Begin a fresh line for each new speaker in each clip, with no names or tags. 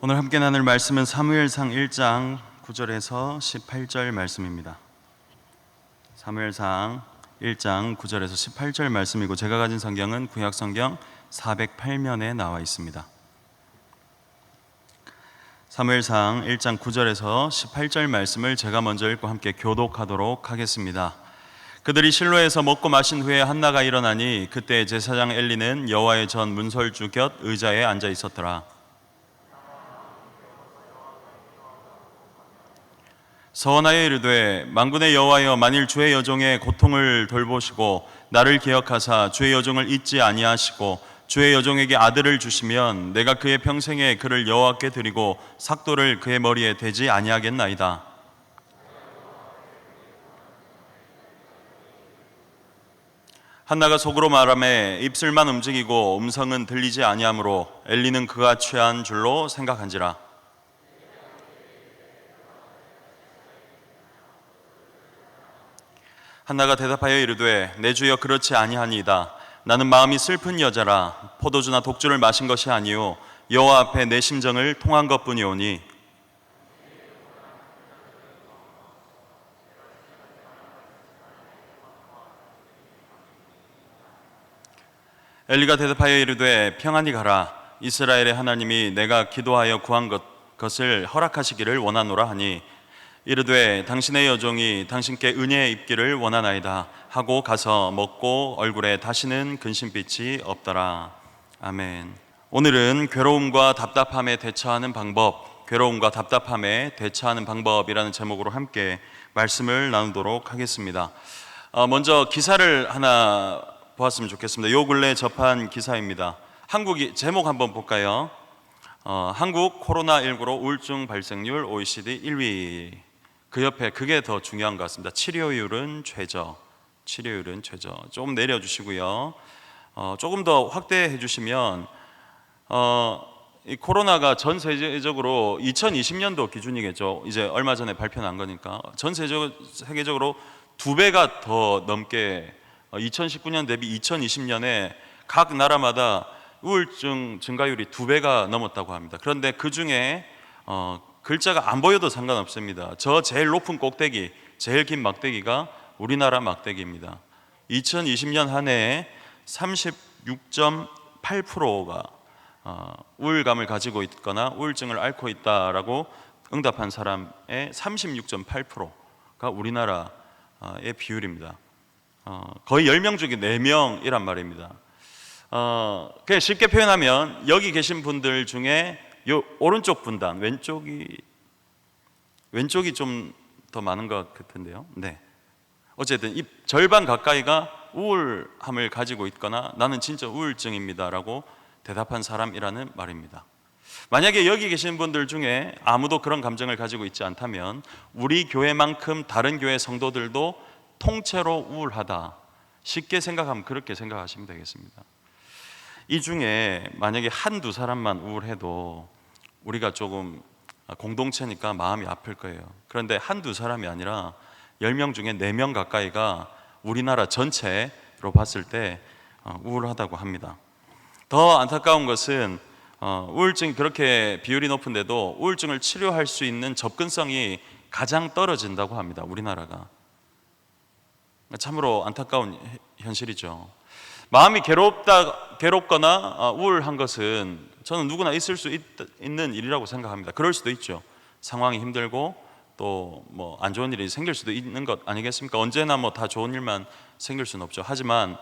오늘 함께 나눌 말씀은 사무엘상 1장 9절에서 18절 말씀입니다. 사무엘상 1장 9절에서 18절 말씀이고, 제가 가진 성경은 구약성경 408면에 나와 있습니다. 사무엘상 1장 9절에서 18절 말씀을 제가 먼저 읽고 함께 교독하도록 하겠습니다. 그들이 실로에서 먹고 마신 후에 한나가 일어나니 그때 제사장 엘리는 여호와의 전 문설주 곁 의자에 앉아 있었더라. 서원하여 이르되, 만군의 여호와여, 만일 주의 여종의 고통을 돌보시고 나를 기억하사 주의 여종을 잊지 아니하시고 주의 여종에게 아들을 주시면 내가 그의 평생에 그를 여호와께 드리고 삭도를 그의 머리에 대지 아니하겠나이다. 한나가 속으로 말하매 입술만 움직이고 음성은 들리지 아니하므로 엘리는 그가 취한 줄로 생각한지라. 한나가 대답하여 이르되, 내 주여 그렇지 아니하니이다. 나는 마음이 슬픈 여자라. 포도주나 독주를 마신 것이 아니요 여호와 앞에 내 심정을 통한 것뿐이오니. 엘리가 대답하여 이르되, 평안히 가라. 이스라엘의 하나님이 내가 기도하여 구한 것을 허락하시기를 원하노라 하니, 이르되 당신의 여종이 당신께 은혜 입기를 원하나이다 하고 가서 먹고 얼굴에 다시는 근심빛이 없더라. 아멘. 오늘은 괴로움과 답답함에 대처하는 방법, 괴로움과 답답함에 대처하는 방법이라는 제목으로 함께 말씀을 나누도록 하겠습니다. 먼저 기사를 하나 보았으면 좋겠습니다. 요 근래 접한 기사입니다. 제목 한번 볼까요? 한국 코로나19로 우울증 발생률 OECD 1위. 그 옆에 그게 더 중요한 것 같습니다. 치료율은 최저. 조금 내려주시고요. 조금 더 확대해 주시면, 이 코로나가 전 세계적으로 2020년도 기준이겠죠. 이제 얼마 전에 발표난 거니까 전 세계적으로 2배가 더 넘게 2019년 대비 2020년에 각 나라마다 우울증 증가율이 2배가 넘었다고 합니다. 그런데 그 중에 글자가 안 보여도 상관없습니다. 저 제일 높은 꼭대기, 제일 긴 막대기가 우리나라 막대기입니다. 2020년 한 해에 36.8%가 우울감을 가지고 있거나 우울증을 앓고 있다라고 응답한 사람의 36.8%가 우리나라의 비율입니다. 거의 10명 중에 4명이란 말입니다. 그냥 쉽게 표현하면 여기 계신 분들 중에 요 오른쪽 분단, 왼쪽이 좀 더 많은 것 같은데요. 네. 어쨌든 이 절반 가까이가 우울함을 가지고 있거나 나는 진짜 우울증입니다라고 대답한 사람이라는 말입니다. 만약에 여기 계신 분들 중에 아무도 그런 감정을 가지고 있지 않다면 우리 교회만큼 다른 교회 성도들도 통째로 우울하다. 쉽게 생각하면 그렇게 생각하시면 되겠습니다. 이 중에 만약에 한두 사람만 우울해도 우리가 조금 공동체니까 마음이 아플 거예요. 그런데 한두 사람이 아니라 10명 중에 4명 가까이가 우리나라 전체로 봤을 때 우울하다고 합니다. 더 안타까운 것은 우울증이 그렇게 비율이 높은데도 우울증을 치료할 수 있는 접근성이 가장 떨어진다고 합니다. 우리나라가. 참으로 안타까운 현실이죠. 마음이 괴롭거나 우울한 것은 저는 누구나 있을 수 있는 일이라고 생각합니다. 그럴 수도 있죠. 상황이 힘들고 또 뭐 안 좋은 일이 생길 수도 있는 것 아니겠습니까? 언제나 뭐 다 좋은 일만 생길 수는 없죠. 하지만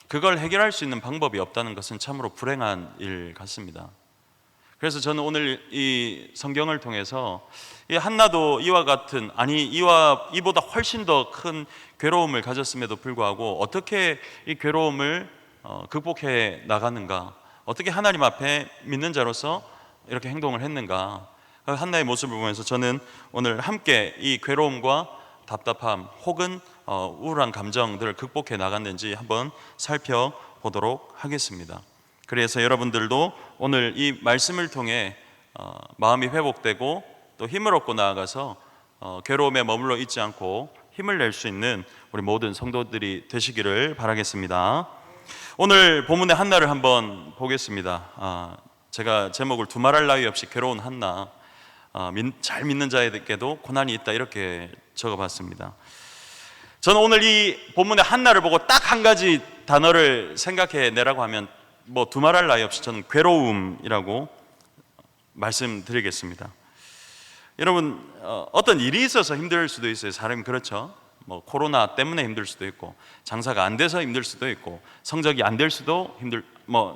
그걸 해결할 수 있는 방법이 없다는 것은 참으로 불행한 일 같습니다. 그래서 저는 오늘 이 성경을 통해서 이 한나도 이보다 훨씬 더 큰 괴로움을 가졌음에도 불구하고 어떻게 이 괴로움을 극복해 나가는가, 어떻게 하나님 앞에 믿는 자로서 이렇게 행동을 했는가, 한나의 모습을 보면서 저는 오늘 함께 이 괴로움과 답답함 혹은 우울한 감정들을 극복해 나갔는지 한번 살펴보도록 하겠습니다. 그래서 여러분들도 오늘 이 말씀을 통해 마음이 회복되고 또 힘을 얻고 나아가서 괴로움에 머물러 있지 않고 힘을 낼 수 있는 우리 모든 성도들이 되시기를 바라겠습니다. 오늘 본문의 한나를 한번 보겠습니다. 제가 제목을 두말할 나위 없이 괴로운 한나, 잘 믿는 자에게도 고난이 있다 이렇게 적어봤습니다. 저는 오늘 이 본문의 한나를 보고 딱 한 가지 단어를 생각해내라고 하면 뭐 두말할 나위 없이 저는 괴로움이라고 말씀드리겠습니다. 여러분, 어떤 일이 있어서 힘들 수도 있어요. 사람이 그렇죠. 뭐 코로나 때문에 힘들 수도 있고, 장사가 안 돼서 힘들 수도 있고, 성적이 안 될 수도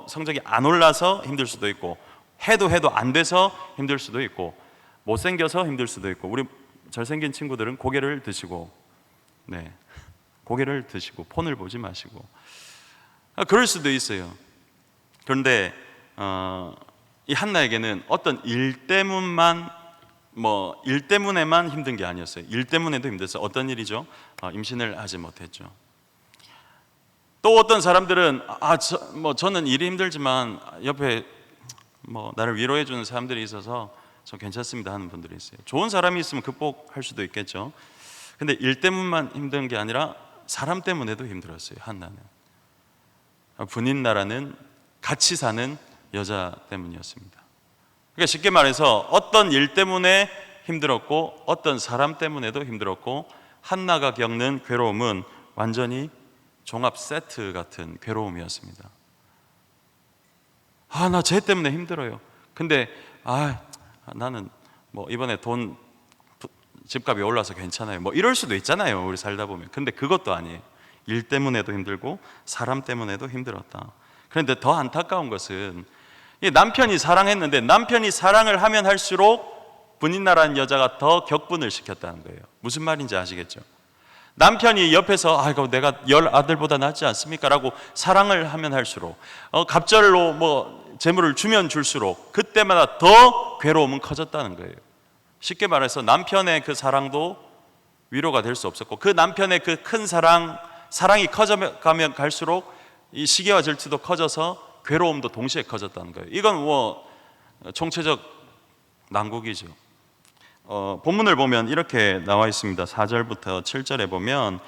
성적이 안 올라서 힘들 수도 있고, 해도 안 돼서 힘들 수도 있고, 못생겨서 힘들 수도 있고. 우리 잘생긴 친구들은 고개를 드시고, 고개를 드시고 폰을 보지 마시고, 그럴 수도 있어요. 그런데 이 한나에게는 어떤 일 때문에만 힘든 게 아니었어요. 일 때문에도 힘들었어요. 어떤 일이죠? 임신을 하지 못했죠. 또 어떤 사람들은 저는 일이 힘들지만 옆에 나를 위로해 주는 사람들이 있어서 저 괜찮습니다 하는 분들이 있어요. 좋은 사람이 있으면 극복할 수도 있겠죠. 근데 일 때문만 힘든 게 아니라 사람 때문에도 힘들었어요. 한나는 분인나라는 같이 사는 여자 때문이었습니다. 그러니까 쉽게 말해서 어떤 일 때문에 힘들었고 어떤 사람 때문에도 힘들었고, 한나가 겪는 괴로움은 완전히 종합 세트 같은 괴로움이었습니다. 나 쟤 때문에 힘들어요. 근데 나는 이번에 집값이 올라서 괜찮아요. 이럴 수도 있잖아요, 우리 살다 보면. 근데 그것도 아니에요. 일 때문에도 힘들고 사람 때문에도 힘들었다. 그런데 더 안타까운 것은 남편이 사랑했는데 남편이 사랑을 하면 할수록 분인나라는 여자가 더 격분을 시켰다는 거예요. 무슨 말인지 아시겠죠? 남편이 옆에서 내가 10아들보다 낫지 않습니까? 라고 사랑을 하면 할수록, 갑절로 재물을 주면 줄수록 그때마다 더 괴로움은 커졌다는 거예요. 쉽게 말해서 남편의 그 사랑도 위로가 될 수 없었고, 그 남편의 그 큰 사랑이 커져가면 갈수록 이 시기와 질투도 커져서 괴로움도 동시에 커졌다는 거예요. 이건 총체적 난국이죠. 본문을 보면 이렇게 나와 있습니다. 4절부터 7절에 보면,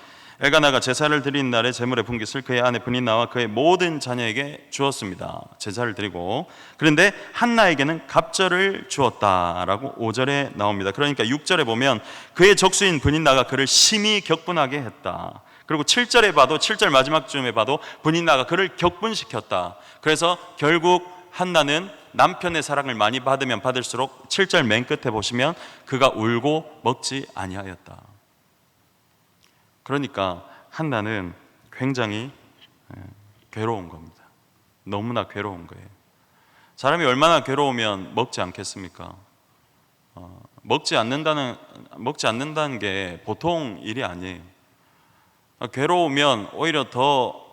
엘가나가 제사를 드린 날에 제물의 분깃을 그의 아내 분인나와 그의 모든 자녀에게 주었습니다. 제사를 드리고, 그런데 한나에게는 갑절을 주었다라고 5절에 나옵니다. 그러니까 6절에 보면 그의 적수인 분인나가 그를 심히 격분하게 했다. 그리고 7절 마지막쯤에 봐도 분인나가 그를 격분시켰다. 그래서 결국 한나는 남편의 사랑을 많이 받으면 받을수록 7절 맨 끝에 보시면 그가 울고 먹지 아니하였다. 그러니까 한나는 굉장히 괴로운 겁니다. 너무나 괴로운 거예요. 사람이 얼마나 괴로우면 먹지 않겠습니까? 먹지 않는다는 게 보통 일이 아니에요. 괴로우면 오히려 더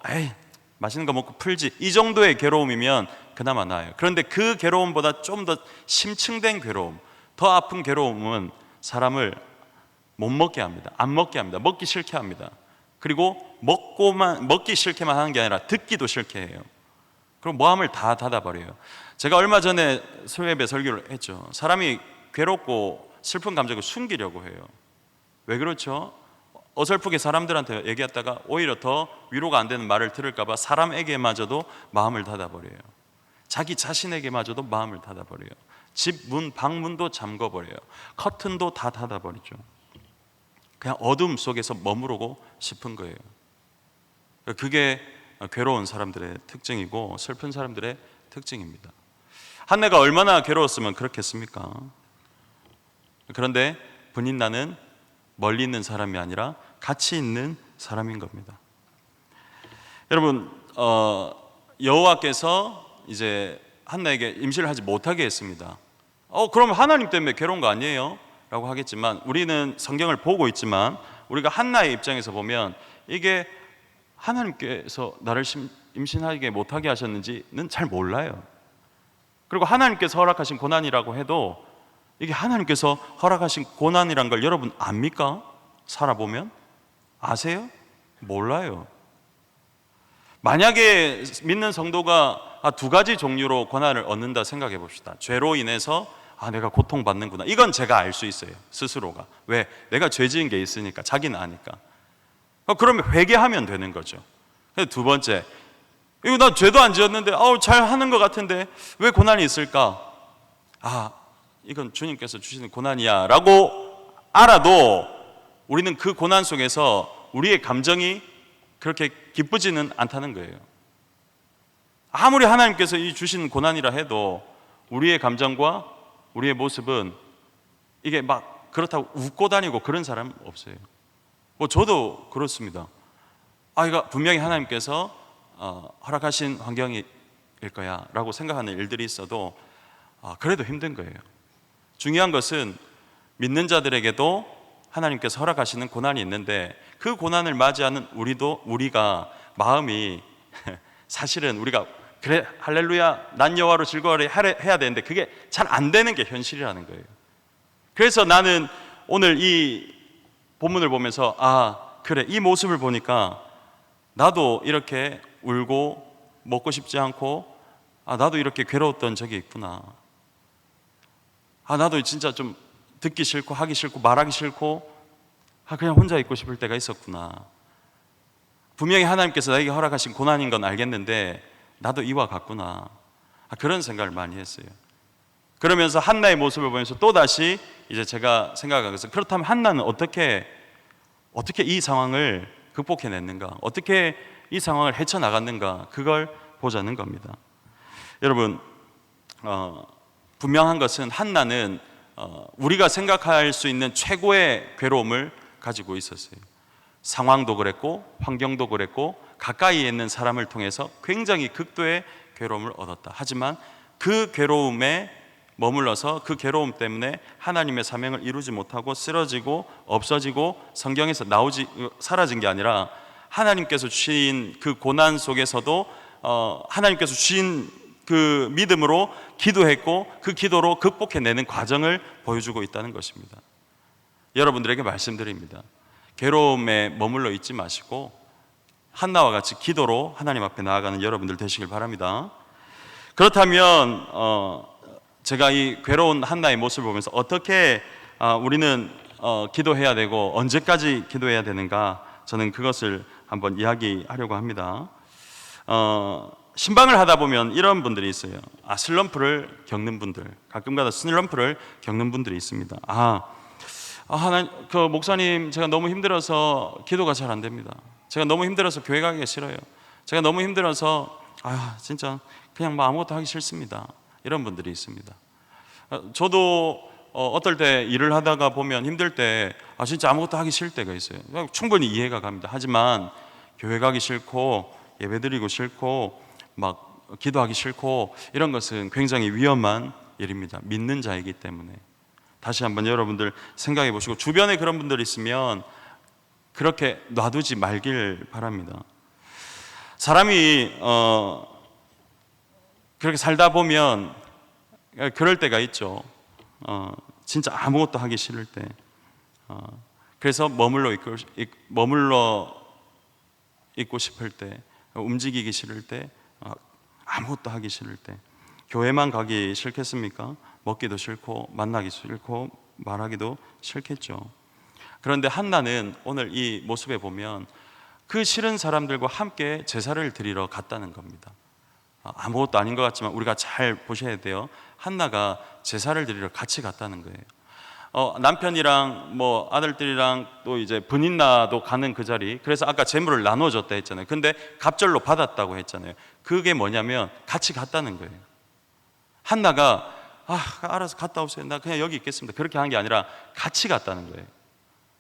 맛있는 거 먹고 풀지, 이 정도의 괴로움이면 그나마 나아요. 그런데 그 괴로움보다 좀 더 심층된 괴로움, 더 아픈 괴로움은 사람을 못 먹게 합니다. 안 먹게 합니다. 먹기 싫게 합니다. 그리고 먹기 싫게만 하는 게 아니라 듣기도 싫게 해요. 그럼 마음을 다 닫아버려요. 제가 얼마 전에 소예배 설교를 했죠. 사람이 괴롭고 슬픈 감정을 숨기려고 해요. 왜 그렇죠? 어설프게 사람들한테 얘기했다가 오히려 더 위로가 안 되는 말을 들을까 봐 사람에게마저도 마음을 닫아버려요. 자기 자신에게마저도 마음을 닫아버려요. 집 문, 방문도 잠궈버려요. 커튼도 다 닫아버리죠. 그냥 어둠 속에서 머무르고 싶은 거예요. 그게 괴로운 사람들의 특징이고 슬픈 사람들의 특징입니다. 한나가 얼마나 괴로웠으면 그렇겠습니까? 그런데 분인나는 멀리 있는 사람이 아니라 같이 있는 사람인 겁니다. 여러분, 여호와께서 이제 한나에게 임신을 하지 못하게 했습니다. 그럼 하나님 때문에 괴로운 거 아니에요? 라고 하겠지만, 우리는 성경을 보고 있지만 우리가 한나의 입장에서 보면 이게 하나님께서 나를 임신하게 못하게 하셨는지는 잘 몰라요. 그리고 하나님께서 허락하신 고난이라고 해도 이게 하나님께서 허락하신 고난이란 걸 여러분 압니까? 살아보면? 아세요? 몰라요. 만약에 믿는 성도가 두 가지 종류로 고난을 얻는다 생각해 봅시다. 죄로 인해서 내가 고통받는구나, 이건 제가 알 수 있어요, 스스로가. 왜? 내가 죄 지은 게 있으니까, 자기는 아니까. 그러면 회개하면 되는 거죠. 두 번째, 이거 나 죄도 안 지었는데 잘 하는 것 같은데 왜 고난이 있을까? 이건 주님께서 주시는 고난이야 라고 알아도 우리는 그 고난 속에서 우리의 감정이 그렇게 기쁘지는 않다는 거예요. 아무리 하나님께서 이 주시는 고난이라 해도 우리의 감정과 우리의 모습은 이게 막 그렇다고 웃고 다니고 그런 사람 없어요. 저도 그렇습니다. 이거 분명히 하나님께서 허락하신 환경일 거야 라고 생각하는 일들이 있어도 그래도 힘든 거예요. 중요한 것은 믿는 자들에게도 하나님께서 허락하시는 고난이 있는데 그 고난을 맞이하는 우리가 마음이 사실은 우리가 그래 할렐루야 난 여호와로 즐거워라 해야 되는데 그게 잘 안 되는 게 현실이라는 거예요. 그래서 나는 오늘 이 본문을 보면서 그래 이 모습을 보니까 나도 이렇게 울고 먹고 싶지 않고 나도 이렇게 괴로웠던 적이 있구나. 나도 진짜 좀 듣기 싫고 하기 싫고 말하기 싫고 그냥 혼자 있고 싶을 때가 있었구나. 분명히 하나님께서 나에게 허락하신 고난인 건 알겠는데 나도 이와 같구나. 그런 생각을 많이 했어요. 그러면서 한나의 모습을 보면서 또다시 이제 제가 생각한 것은 그렇다면 한나는 어떻게 이 상황을 극복해냈는가, 어떻게 이 상황을 헤쳐나갔는가, 그걸 보자는 겁니다. 여러분, 분명한 것은 한나는 우리가 생각할 수 있는 최고의 괴로움을 가지고 있었어요. 상황도 그랬고 환경도 그랬고 가까이에 있는 사람을 통해서 굉장히 극도의 괴로움을 얻었다. 하지만 그 괴로움에 머물러서 그 괴로움 때문에 하나님의 사명을 이루지 못하고 쓰러지고 없어지고 성경에서 사라진 게 아니라 하나님께서 주신 그 고난 속에서도 하나님께서 주신 그 믿음으로 기도했고 그 기도로 극복해내는 과정을 보여주고 있다는 것입니다. 여러분들에게 말씀드립니다. 괴로움에 머물러 있지 마시고 한나와 같이 기도로 하나님 앞에 나아가는 여러분들 되시길 바랍니다. 그렇다면 제가 이 괴로운 한나의 모습을 보면서 어떻게 우리는 기도해야 되고 언제까지 기도해야 되는가, 저는 그것을 한번 이야기하려고 합니다. 신방을 하다 보면 이런 분들이 있어요. 슬럼프를 겪는 분들, 가끔가다 슬럼프를 겪는 분들이 있습니다. 하나님, 목사님, 제가 너무 힘들어서 기도가 잘 안 됩니다. 제가 너무 힘들어서 교회 가기가 싫어요. 제가 너무 힘들어서 진짜 그냥 아무것도 하기 싫습니다. 이런 분들이 있습니다. 저도 어떨 때 일을 하다가 보면 힘들 때 진짜 아무것도 하기 싫을 때가 있어요. 충분히 이해가 갑니다. 하지만 교회 가기 싫고 예배드리고 싫고 막 기도하기 싫고 이런 것은 굉장히 위험한 일입니다. 믿는 자이기 때문에. 다시 한번 여러분들 생각해 보시고 주변에 그런 분들이 있으면 그렇게 놔두지 말길 바랍니다. 사람이 그렇게 살다 보면 그럴 때가 있죠. 진짜 아무것도 하기 싫을 때. 그래서 머물러 있고 싶을 때, 움직이기 싫을 때, 아무것도 하기 싫을 때. 교회만 가기 싫겠습니까? 먹기도 싫고 만나기 싫고 말하기도 싫겠죠. 그런데 한나는 오늘 이 모습에 보면 그 싫은 사람들과 함께 제사를 드리러 갔다는 겁니다. 아무것도 아닌 것 같지만 우리가 잘 보셔야 돼요. 한나가 제사를 드리러 같이 갔다는 거예요. 남편이랑 아들들이랑 또 이제 분인나도 가는 그 자리, 그래서 아까 재물을 나눠줬다 했잖아요. 근데 갑절로 받았다고 했잖아요. 그게 뭐냐면 같이 갔다는 거예요. 한나가 알아서 갔다 오세요, 나 그냥 여기 있겠습니다, 그렇게 한 게 아니라 같이 갔다는 거예요.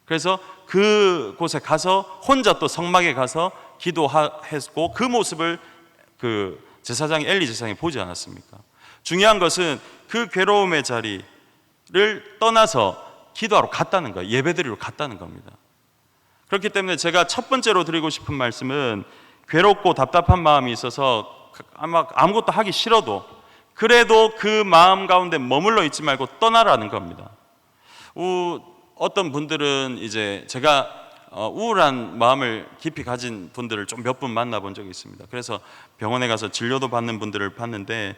그래서 그곳에 가서 혼자 또 성막에 가서 기도했고 그 모습을 그 제사장이 엘리 제사장이 보지 않았습니까? 중요한 것은 그 괴로움의 자리를 떠나서 기도하러 갔다는 거예요. 예배드리러 갔다는 겁니다. 그렇기 때문에 제가 첫 번째로 드리고 싶은 말씀은 괴롭고 답답한 마음이 있어서 아무것도 하기 싫어도 그래도 그 마음 가운데 머물러 있지 말고 떠나라는 겁니다. 어떤 분들은 이제 제가 우울한 마음을 깊이 가진 분들을 좀 몇 분 만나본 적이 있습니다. 그래서 병원에 가서 진료도 받는 분들을 봤는데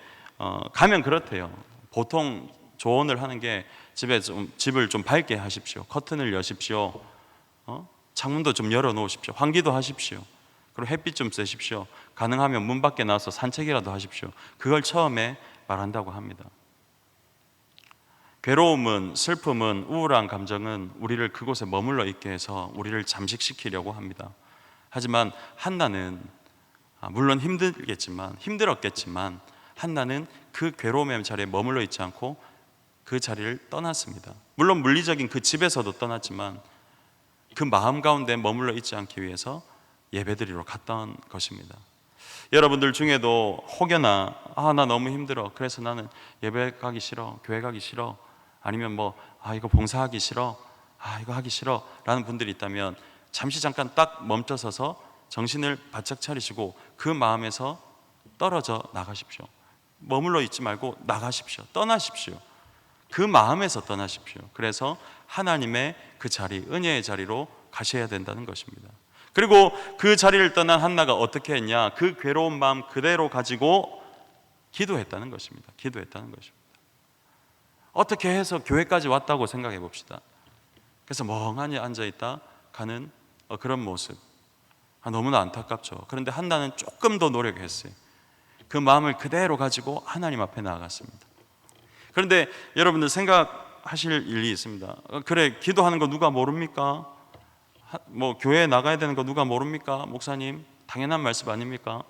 가면 그렇대요. 보통 조언을 하는 게 집을 좀 밝게 하십시오. 커튼을 여십시오. 창문도 좀 열어 놓으십시오. 환기도 하십시오. 그리고 햇빛 좀 쐬십시오. 가능하면 문 밖에 나와서 산책이라도 하십시오. 그걸 처음에 말한다고 합니다. 괴로움은, 슬픔은, 우울한 감정은 우리를 그곳에 머물러 있게 해서 우리를 잠식시키려고 합니다. 하지만 한나는 물론 힘들었겠지만 한나는 그 괴로움의 자리에 머물러 있지 않고 그 자리를 떠났습니다. 물론 물리적인 그 집에서도 떠났지만 그 마음 가운데 머물러 있지 않기 위해서 예배드리러 갔던 것입니다. 여러분들 중에도 혹여나 나 너무 힘들어, 그래서 나는 예배 가기 싫어, 교회 가기 싫어, 아니면 이거 봉사하기 싫어, 이거 하기 싫어 라는 분들이 있다면 잠시 잠깐 딱 멈춰서서 정신을 바짝 차리시고 그 마음에서 떨어져 나가십시오. 머물러 있지 말고 나가십시오. 떠나십시오. 그 마음에서 떠나십시오. 그래서 하나님의 그 자리, 은혜의 자리로 가셔야 된다는 것입니다. 그리고 그 자리를 떠난 한나가 어떻게 했냐? 그 괴로운 마음 그대로 가지고 기도했다는 것입니다. 어떻게 해서 교회까지 왔다고 생각해 봅시다. 그래서 멍하니 앉아있다 가는 그런 모습, 너무나 안타깝죠. 그런데 한나는 조금 더 노력했어요. 그 마음을 그대로 가지고 하나님 앞에 나아갔습니다. 그런데 여러분들 생각하실 일이 있습니다. 그래, 기도하는 거 누가 모릅니까? 교회에 나가야 되는 거 누가 모릅니까? 목사님, 당연한 말씀 아닙니까?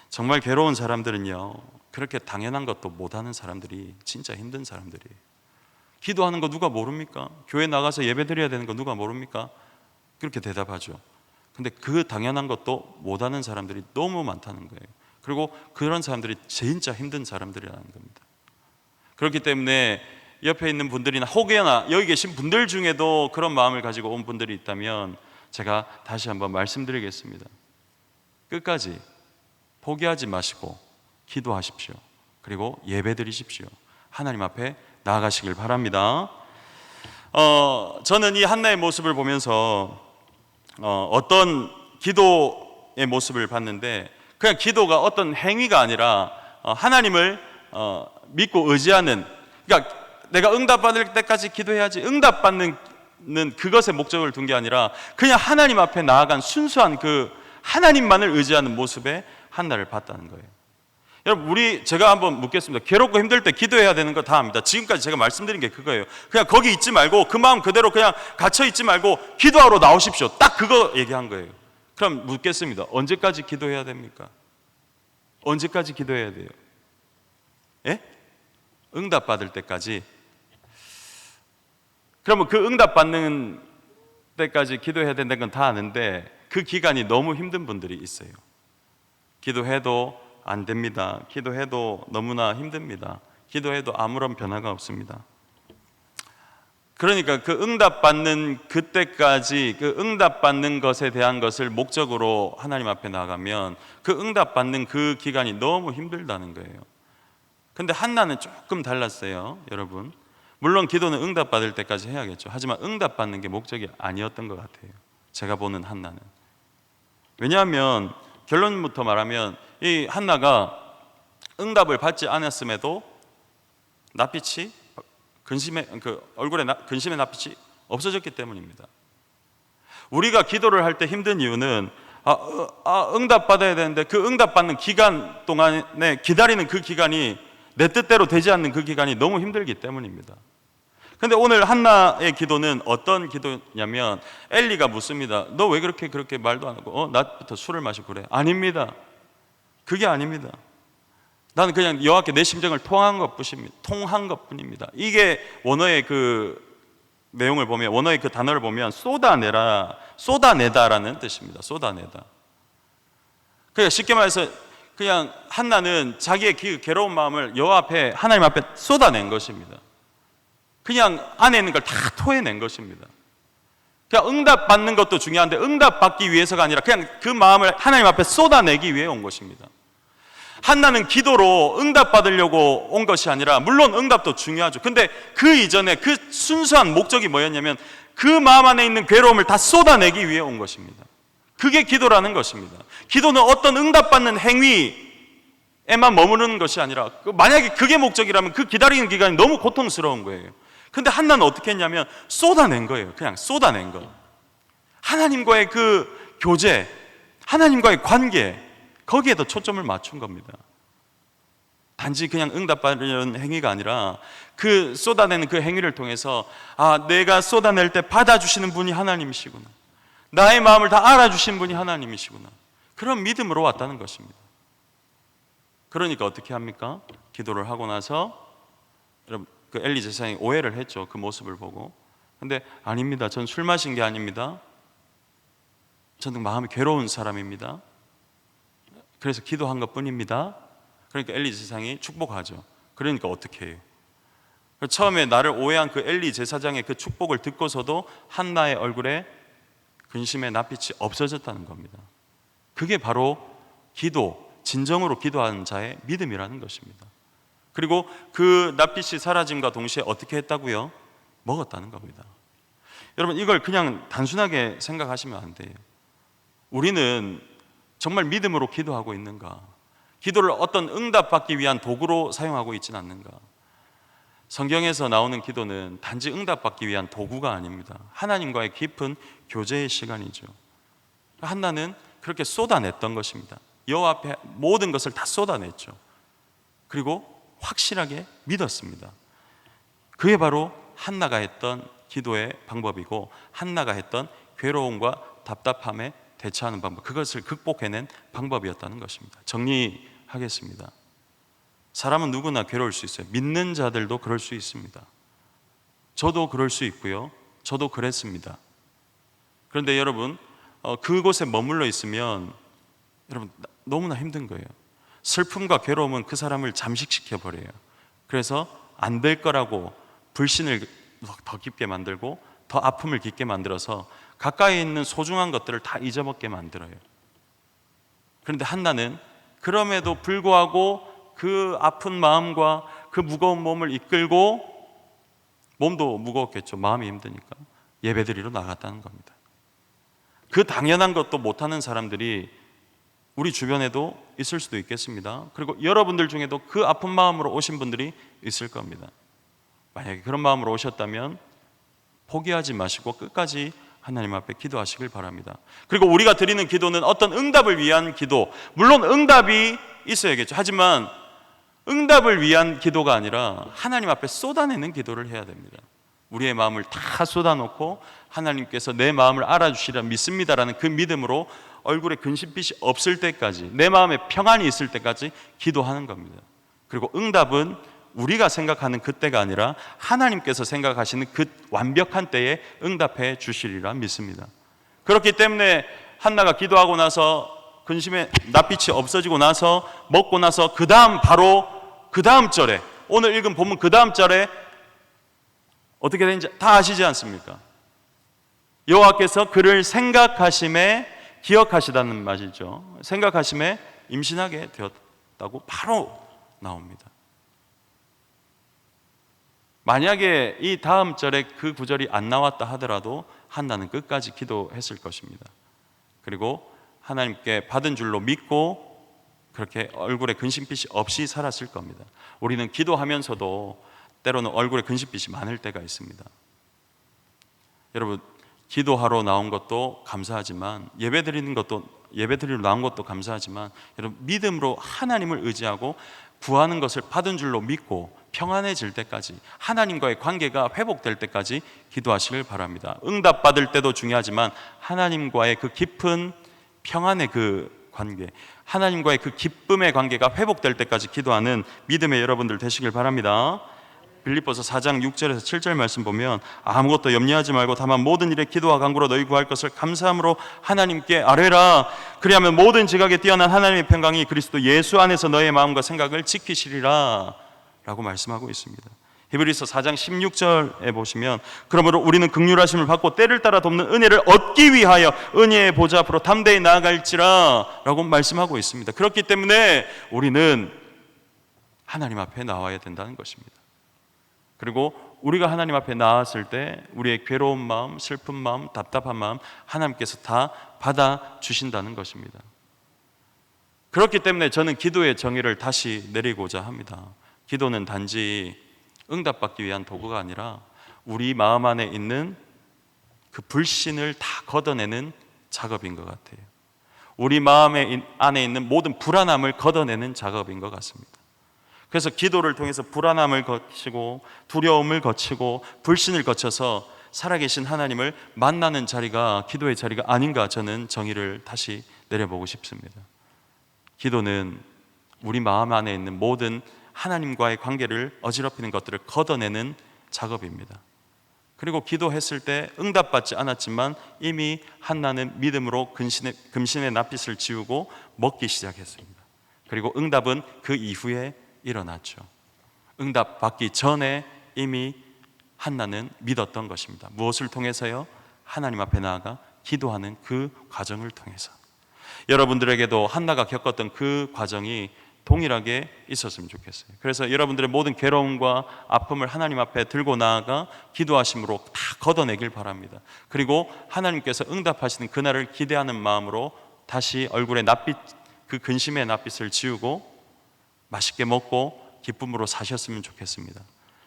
정말 괴로운 사람들은요, 그렇게 당연한 것도 못하는 사람들이 진짜 힘든 사람들이에요. 기도하는 거 누가 모릅니까? 교회 나가서 예배 드려야 되는 거 누가 모릅니까? 그렇게 대답하죠. 근데 그 당연한 것도 못하는 사람들이 너무 많다는 거예요. 그리고 그런 사람들이 진짜 힘든 사람들이라는 겁니다. 그렇기 때문에 옆에 있는 분들이나 혹여나 여기 계신 분들 중에도 그런 마음을 가지고 온 분들이 있다면 제가 다시 한번 말씀드리겠습니다. 끝까지 포기하지 마시고 기도하십시오. 그리고 예배드리십시오. 하나님 앞에 나아가시길 바랍니다. 저는 이 한나의 모습을 보면서 어떤 기도의 모습을 봤는데, 그냥 기도가 어떤 행위가 아니라 하나님을 믿고 의지하는, 그러니까 내가 응답받을 때까지 기도해야지, 응답받는 그것에 목적을 둔 게 아니라 그냥 하나님 앞에 나아간 순수한 그 하나님만을 의지하는 모습에 한나를 봤다는 거예요. 여러분, 제가 한번 묻겠습니다. 괴롭고 힘들 때 기도해야 되는 거 다 압니다. 지금까지 제가 말씀드린 게 그거예요. 그냥 거기 있지 말고, 그 마음 그대로 그냥 gat혀 있지 말고 기도하러 나오십시오. 딱 그거 얘기한 거예요. 그럼 묻겠습니다. 언제까지 기도해야 됩니까? 언제까지 기도해야 돼요? 예? 응답받을 때까지. 그러면 그 응답받는 때까지 기도해야 된다는 건 다 아는데 그 기간이 너무 힘든 분들이 있어요. 기도해도 안 됩니다. 기도해도 너무나 힘듭니다. 기도해도 아무런 변화가 없습니다. 그러니까 그 응답받는 그때까지, 그 응답받는 것에 대한 것을 목적으로 하나님 앞에 나가면 그 응답받는 그 기간이 너무 힘들다는 거예요. 근데 한나는 조금 달랐어요, 여러분. 물론 기도는 응답받을 때까지 해야겠죠. 하지만 응답받는 게 목적이 아니었던 것 같아요, 제가 보는 한나는. 왜냐하면 결론부터 말하면 이 한나가 응답을 받지 않았음에도 낯빛이 얼굴에 근심의 낯빛이 없어졌기 때문입니다. 우리가 기도를 할 때 힘든 이유는 응답 받아야 되는데 그 응답 받는 기간 동안에 기다리는 그 기간이 내 뜻대로 되지 않는 그 기간이 너무 힘들기 때문입니다. 근데 오늘 한나의 기도는 어떤 기도냐면, 엘리가 묻습니다. 너 왜 그렇게 말도 안 하고 낮부터 술을 마시고 그래? 아닙니다. 그게 아닙니다. 나는 그냥 여호와께 내 심정을 통한 것뿐입니다. 이게 원어의 그 내용을 보면, 원어의 그 단어를 보면 쏟아내다라는 뜻입니다. 쏟아내다. 그러니까 쉽게 말해서 그냥 한나는 자기의 괴로운 마음을 여호와 앞에, 하나님 앞에 쏟아낸 것입니다. 그냥 안에 있는 걸 다 토해낸 것입니다. 그냥 응답받는 것도 중요한데 응답받기 위해서가 아니라 그냥 그 마음을 하나님 앞에 쏟아내기 위해 온 것입니다. 한나는 기도로 응답받으려고 온 것이 아니라, 물론 응답도 중요하죠. 근데 그 이전에 그 순수한 목적이 뭐였냐면 그 마음 안에 있는 괴로움을 다 쏟아내기 위해 온 것입니다. 그게 기도라는 것입니다. 기도는 어떤 응답받는 행위에만 머무르는 것이 아니라, 만약에 그게 목적이라면 그 기다리는 기간이 너무 고통스러운 거예요. 근데 한나는 어떻게 했냐면 쏟아낸 거예요. 그냥 쏟아낸 거. 하나님과의 그 교제, 하나님과의 관계, 거기에 더 초점을 맞춘 겁니다. 단지 그냥 응답받는 행위가 아니라 그 쏟아내는 그 행위를 통해서 내가 쏟아낼 때 받아주시는 분이 하나님이시구나, 나의 마음을 다 알아주신 분이 하나님이시구나, 그런 믿음으로 왔다는 것입니다. 그러니까 어떻게 합니까? 기도를 하고 나서 여러분, 그 엘리 제사장이 오해를 했죠. 그 모습을 보고. 근데 아닙니다. 전 술 마신 게 아닙니다. 저는 마음이 괴로운 사람입니다. 그래서 기도한 것 뿐입니다. 그러니까 엘리 제사장이 축복하죠. 그러니까 어떻게 해요? 처음에 나를 오해한 그 엘리 제사장의 그 축복을 듣고서도 한나의 얼굴에 근심의 낯빛이 없어졌다는 겁니다. 그게 바로 기도, 진정으로 기도하는 자의 믿음이라는 것입니다. 그리고 그 낯빛이 사라짐과 동시에 어떻게 했다고요? 먹었다는 겁니다. 여러분, 이걸 그냥 단순하게 생각하시면 안 돼요. 우리는 정말 믿음으로 기도하고 있는가? 기도를 어떤 응답받기 위한 도구로 사용하고 있지는 않는가? 성경에서 나오는 기도는 단지 응답받기 위한 도구가 아닙니다. 하나님과의 깊은 교제의 시간이죠. 한나는 그렇게 쏟아냈던 것입니다. 여호와 앞에 모든 것을 다 쏟아냈죠. 그리고 확실하게 믿었습니다. 그게 바로 한나가 했던 기도의 방법이고, 한나가 했던 괴로움과 답답함에 대처하는 방법, 그것을 극복해낸 방법이었다는 것입니다. 정리하겠습니다. 사람은 누구나 괴로울 수 있어요. 믿는 자들도 그럴 수 있습니다. 저도 그럴 수 있고요, 저도 그랬습니다. 그런데 여러분, 그곳에 머물러 있으면 여러분 너무나 힘든 거예요. 슬픔과 괴로움은 그 사람을 잠식시켜 버려요. 그래서 안 될 거라고 불신을 더 깊게 만들고 더 아픔을 깊게 만들어서 가까이 있는 소중한 것들을 다 잊어먹게 만들어요. 그런데 한나는 그럼에도 불구하고 그 아픈 마음과 그 무거운 몸을 이끌고, 몸도 무거웠겠죠, 마음이 힘드니까, 예배드리러 나갔다는 겁니다. 그 당연한 것도 못하는 사람들이 우리 주변에도 있을 수도 있겠습니다. 그리고 여러분들 중에도 그 아픈 마음으로 오신 분들이 있을 겁니다. 만약에 그런 마음으로 오셨다면 포기하지 마시고 끝까지 하나님 앞에 기도하시길 바랍니다. 그리고 우리가 드리는 기도는 어떤 응답을 위한 기도, 물론 응답이 있어야겠죠. 하지만 응답을 위한 기도가 아니라 하나님 앞에 쏟아내는 기도를 해야 됩니다. 우리의 마음을 다 쏟아놓고 하나님께서 내 마음을 알아주시리라 믿습니다라는 그 믿음으로 얼굴에 근심빛이 없을 때까지, 내 마음에 평안이 있을 때까지 기도하는 겁니다. 그리고 응답은 우리가 생각하는 그때가 아니라 하나님께서 생각하시는 그 완벽한 때에 응답해 주시리라 믿습니다. 그렇기 때문에 한나가 기도하고 나서 근심의 낯빛이 없어지고 나서, 먹고 나서 바로 그 다음 절에, 오늘 읽은 본문 그 다음 절에 어떻게 되는지 다 아시지 않습니까? 여호와께서 그를 생각하심에, 기억하시다는 말이죠. 생각하심에 임신하게 되었다고 바로 나옵니다. 만약에 이 다음 절에 그 구절이 안 나왔다 하더라도 한나는 끝까지 기도했을 것입니다. 그리고 하나님께 받은 줄로 믿고 그렇게 얼굴에 근심빛이 없이 살았을 겁니다. 우리는 기도하면서도 때로는 얼굴에 근심빛이 많을 때가 있습니다. 여러분, 기도하러 나온 것도 감사하지만, 예배드리러 나온 것도 감사하지만, 여러분, 믿음으로 하나님을 의지하고 구하는 것을 받은 줄로 믿고 평안해질 때까지, 하나님과의 관계가 회복될 때까지 기도하시길 바랍니다. 응답받을 때도 중요하지만 하나님과의 그 깊은 평안의 그 관계, 하나님과의 그 기쁨의 관계가 회복될 때까지 기도하는 믿음의 여러분들 되시길 바랍니다. 빌립보서 4장 6절에서 7절 말씀 보면, 아무것도 염려하지 말고 다만 모든 일에 기도와 간구로 너희 구할 것을 감사함으로 하나님께 아뢰라. 그리하면 모든 지각에 뛰어난 하나님의 평강이 그리스도 예수 안에서 너의 마음과 생각을 지키시리라 라고 말씀하고 있습니다. 히브리서 4장 16절에 보시면, 그러므로 우리는 긍휼하심을 받고 때를 따라 돕는 은혜를 얻기 위하여 은혜의 보좌 앞으로 담대히 나아갈지라 라고 말씀하고 있습니다. 그렇기 때문에 우리는 하나님 앞에 나와야 된다는 것입니다. 그리고 우리가 하나님 앞에 나왔을 때 우리의 괴로운 마음, 슬픈 마음, 답답한 마음 하나님께서 다 받아주신다는 것입니다. 그렇기 때문에 저는 기도의 정의를 다시 내리고자 합니다. 기도는 단지 응답받기 위한 도구가 아니라 우리 마음 안에 있는 그 불신을 다 걷어내는 작업인 것 같아요. 우리 마음에 안에 있는 모든 불안함을 걷어내는 작업인 것 같습니다. 그래서 기도를 통해서 불안함을 거치고 두려움을 거치고 불신을 거쳐서 살아계신 하나님을 만나는 자리가 기도의 자리가 아닌가, 저는 정의를 다시 내려보고 싶습니다. 기도는 우리 마음 안에 있는 모든 하나님과의 관계를 어지럽히는 것들을 걷어내는 작업입니다. 그리고 기도했을 때 응답받지 않았지만 이미 한나는 믿음으로 금신의 납빛을 지우고 먹기 시작했습니다. 그리고 응답은 그 이후에 일어났죠. 응답 받기 전에 이미 한나는 믿었던 것입니다. 무엇을 통해서요? 하나님 앞에 나아가 기도하는 그 과정을 통해서. 여러분들에게도 한나가 겪었던 그 과정이 동일하게 있었으면 좋겠어요. 그래서 여러분들의 모든 괴로움과 아픔을 하나님 앞에 들고 나아가 기도하심으로 다 걷어내길 바랍니다. 그리고 하나님께서 응답하시는 그날을 기대하는 마음으로 다시 얼굴에 낯빛, 그 근심의 낯빛을 지우고 맛있게 먹고 기쁨으로 사셨으면 좋겠습니다.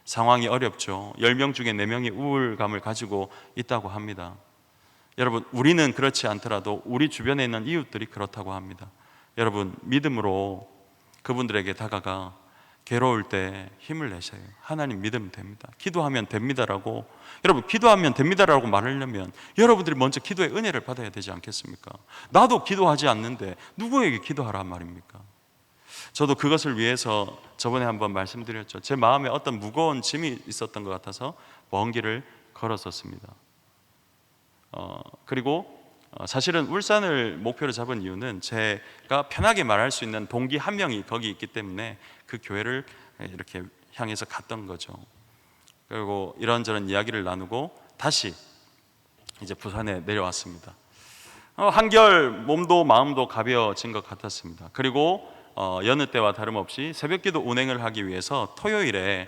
상황이 어렵죠. 10명 중에 4명이 우울감을 가지고 있다고 합니다. 여러분, 우리는 그렇지 않더라도 우리 주변에 있는 이웃들이 그렇다고 합니다. 여러분, 믿음으로 그분들에게 다가가 괴로울 때 힘을 내셔요. 하나님 믿으면 됩니다. 기도하면 됩니다라고. 여러분, 기도하면 됩니다라고 말하려면 여러분들이 먼저 기도의 은혜를 받아야 되지 않겠습니까? 나도 기도하지 않는데 누구에게 기도하란 말입니까? 저도 그것을 위해서 저번에 한번 말씀드렸죠. 제 마음에 어떤 무거운 짐이 있었던 것 같아서 먼 길을 걸었었습니다. 그리고 사실은 울산을 목표로 잡은 이유는 제가 편하게 말할 수 있는 동기 한 명이 거기 있기 때문에 그 교회를 이렇게 향해서 갔던 거죠. 그리고 이런저런 이야기를 나누고 다시 이제 부산에 내려왔습니다. 한결 몸도 마음도 가벼워진 것 같았습니다. 그리고 여느 때와 다름없이 새벽기도 운행을 하기 위해서 토요일에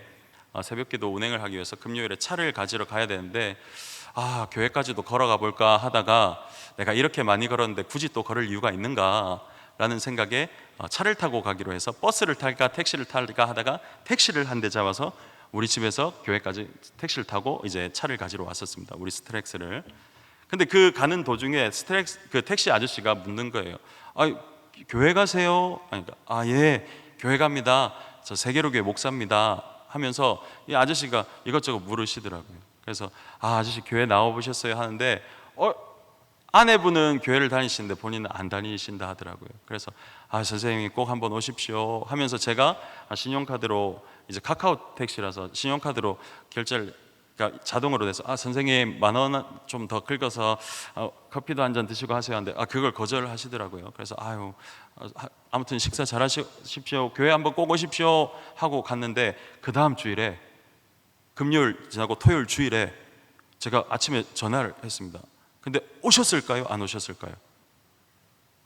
새벽기도 운행을 하기 위해서 금요일에 차를 가지러 가야 되는데 교회까지도 걸어가 볼까 하다가 내가 이렇게 많이 걸었는데 굳이 또 걸을 이유가 있는가 라는 생각에 차를 타고 가기로 해서 버스를 탈까 택시를 탈까 하다가 택시를 한 대 잡아서 우리 집에서 교회까지 택시를 타고 이제 차를 가지러 왔었습니다. 우리 스트렉스를. 근데 그 가는 도중에 그 택시 아저씨가 묻는 거예요. 교회 가세요? 그러니까 예, 교회 갑니다. 저 세계로교회 목사입니다 하면서 이 아저씨가 이것저것 물으시더라고요. 그래서 아저씨 교회 나와보셨어요? 하는데 아내분은 교회를 다니시는데 본인은 안 다니신다 하더라고요. 그래서 선생님이 꼭 한번 오십시오 하면서 제가 신용카드로, 이제 카카오 택시라서 신용카드로 결제를, 그러니까 자동으로 돼서 선생님 10,000원 좀 더 긁어서 커피도 한 잔 드시고 하세요 하는데 그걸 거절하시더라고요. 그래서 아무튼 식사 잘 하십시오, 교회 한번 꼭 오십시오 하고 갔는데 그 다음 주일에, 금요일 지나고 토요일 주일에 제가 아침에 전화를 했습니다. 근데 오셨을까요? 안 오셨을까요?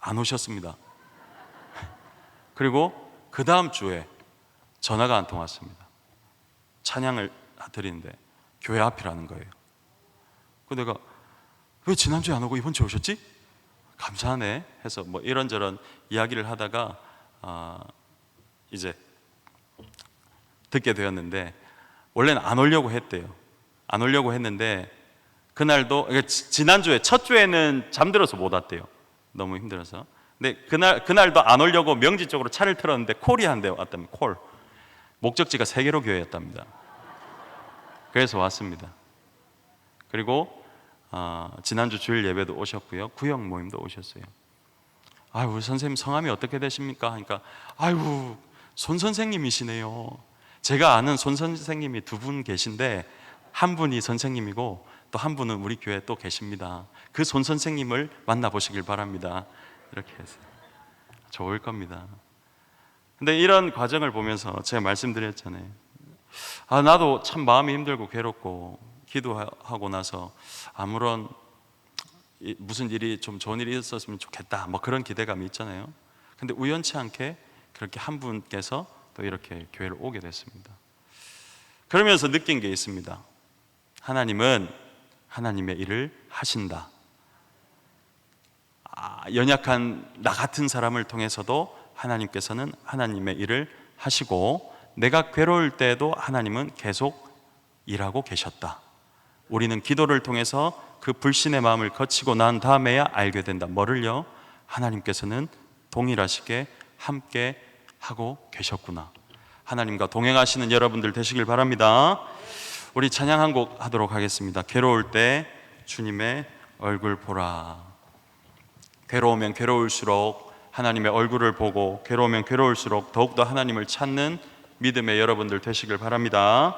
안 오셨습니다. 그리고 그 다음 주에 전화가 한 통 왔습니다. 찬양을 드리는데 교회 앞이라는 거예요. 그래서 내가 왜 지난주에 안 오고 이번 주에 오셨지? 감사하네 해서 뭐 이런저런 이야기를 하다가 이제 듣게 되었는데, 원래는 안 오려고 했대요. 안 오려고 했는데 그날도, 지난주에 첫 주에는 잠들어서 못 왔대요. 너무 힘들어서. 근데 그날도 안 오려고 명지 쪽으로 차를 틀었는데 콜이 한 대 왔답니다. 콜. 목적지가 세계로 교회였답니다. 그래서 왔습니다. 그리고 지난주 주일 예배도 오셨고요, 구역 모임도 오셨어요. 우리 선생님 성함이 어떻게 되십니까? 하니까 손 선생님이시네요. 제가 아는 손 선생님이 2분 계신데 한 분이 선생님이고 또 한 분은 우리 교회에 또 계십니다. 그 손 선생님을 만나보시길 바랍니다. 이렇게 해서 좋을 겁니다. 근데 이런 과정을 보면서 제가 말씀드렸잖아요. 나도 참 마음이 힘들고 괴롭고 기도하고 나서 아무런 무슨 일이 좀 좋은 일이 있었으면 좋겠다 뭐 그런 기대감이 있잖아요. 근데 우연치 않게 그렇게 한 분께서 또 이렇게 교회를 오게 됐습니다. 그러면서 느낀 게 있습니다. 하나님은 하나님의 일을 하신다. 연약한 나 같은 사람을 통해서도 하나님께서는 하나님의 일을 하시고, 내가 괴로울 때에도 하나님은 계속 일하고 계셨다. 우리는 기도를 통해서 그 불신의 마음을 거치고 난 다음에야 알게 된다. 뭐를요? 하나님께서는 동일하시게 함께 하고 계셨구나. 하나님과 동행하시는 여러분들 되시길 바랍니다. 우리 찬양 한 곡 하도록 하겠습니다. 괴로울 때 주님의 얼굴 보라. 괴로우면 괴로울수록 하나님의 얼굴을 보고, 괴로우면 괴로울수록 더욱더 하나님을 찾는 믿음의 여러분들 되시길 바랍니다.